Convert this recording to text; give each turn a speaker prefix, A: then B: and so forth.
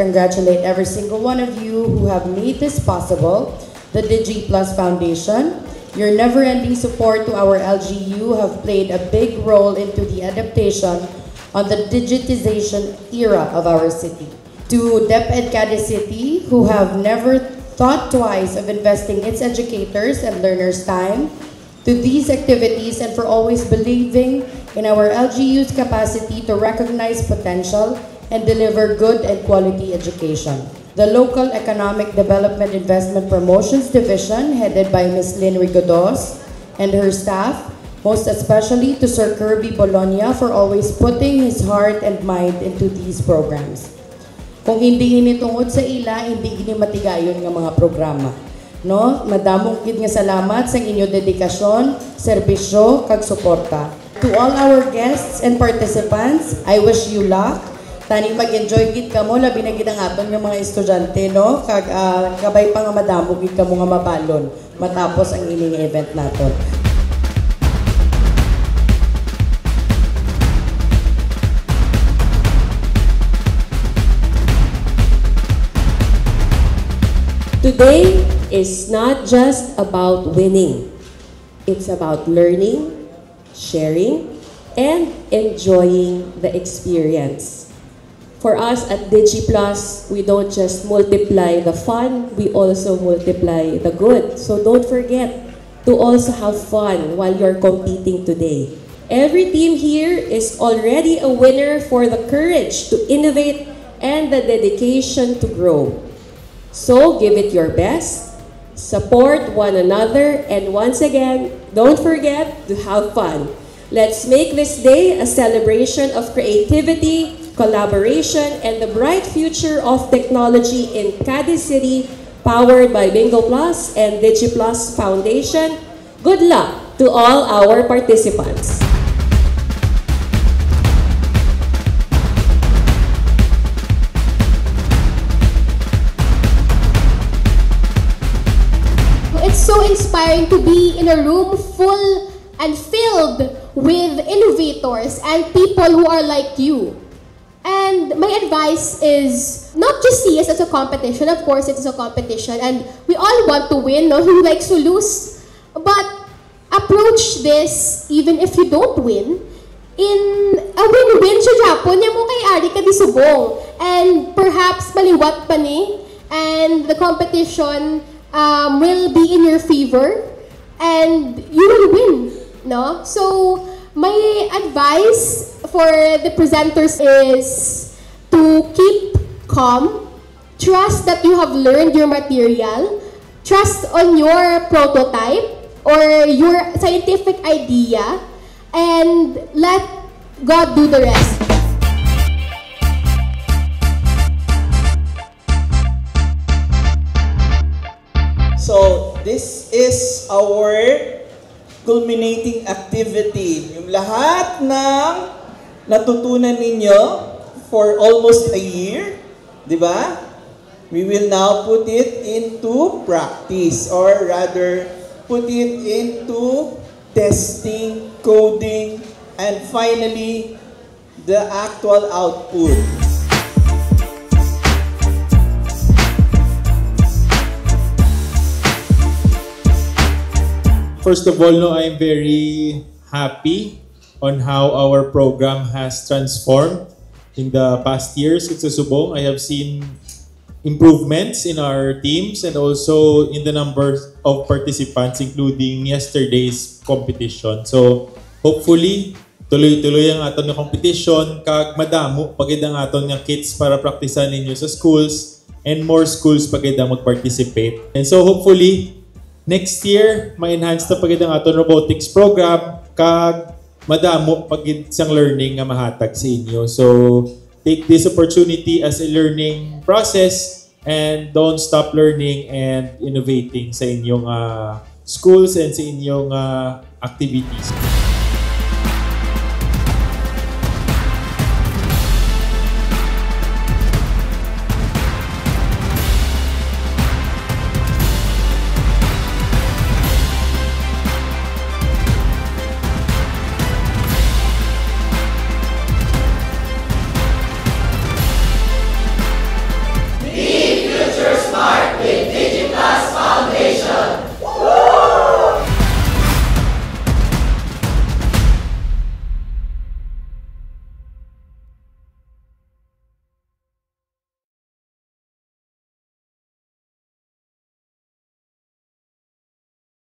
A: congratulate every single one of you who have made this possible, the DigiPlus Foundation. Your never-ending support to our LGU have played a big role into the adaptation on the digitization era of our city. To DepEd Cadiz City, who have never thought twice of investing its educators and learners' time to these activities, and for always believing in our LGU's capacity to recognize potential and deliver good and quality education. The Local Economic Development Investment Promotions Division, headed by Ms. Lynn Rigodos and her staff, most especially to Sir Kirby Bologna for always putting his heart and mind into these programs. Kung hindi ini tungod sa ila, hindi ini matigayon nga mga programa. No? Madamong gid nga salamat sa inyo dedikasyon, serbisyo, kag suporta. To all our guests and participants, I wish you luck. Tani mag-enjoy gid kamo, labi na gid ang aton nga mga estudyante, no? Kag kabay pa nga madamo gid kamo nga mabalon matapos ang ining event naton.
B: Today is not just about winning. It's about learning, sharing, and enjoying the experience. For us at DigiPlus, we don't just multiply the fun, we also multiply the good. So don't forget to also have fun while you're competing today. Every team here is already a winner for the courage to innovate and the dedication to grow. So give it your best, support one another, and once again, don't forget to have fun. Let's make this day a celebration of creativity, collaboration, and the bright future of technology in Cadiz City, powered by Bingo Plus and DigiPlus Foundation. Good luck to all our participants.
C: It's so inspiring to be in a room full and filled with innovators and people who are like you. And my advice is not just see it as a competition. Of course, it is a competition and we all want to win, no? Who likes to lose? But approach this, even if you don't win, in a win-win siya Japon. Yan mo kay Ari ka di subong. And perhaps maliwat pa ni. And the competition will be in your favor and you will win, no? So my advice for the presenters is to keep calm, trust that you have learned your material, trust on your prototype or your scientific idea, and let God do the rest.
D: So, this is our culminating activity. Yung lahat ng natutunan ninyo for almost a year, di ba? We will now put it into practice, or rather, put it into testing, coding, and finally, the actual output.
E: First of all, no, I'm very happy on how our program has transformed in the past years at Susubong. I have seen improvements in our teams and also in the number of participants, including yesterday's competition. So, hopefully, tuloy-tuloy ang aton nga competition, kag madamo pagid ang aton nga kits para praktisan ninyo sa schools and more schools pagid ang mag-participate. And so, hopefully, next year, ma-enhance na pagid ang aton robotics program, kag madamo pagid sang learning nga mahatag sa inyo. So, take this opportunity as a learning process and don't stop learning and innovating sa inyong schools and sa inyong activities.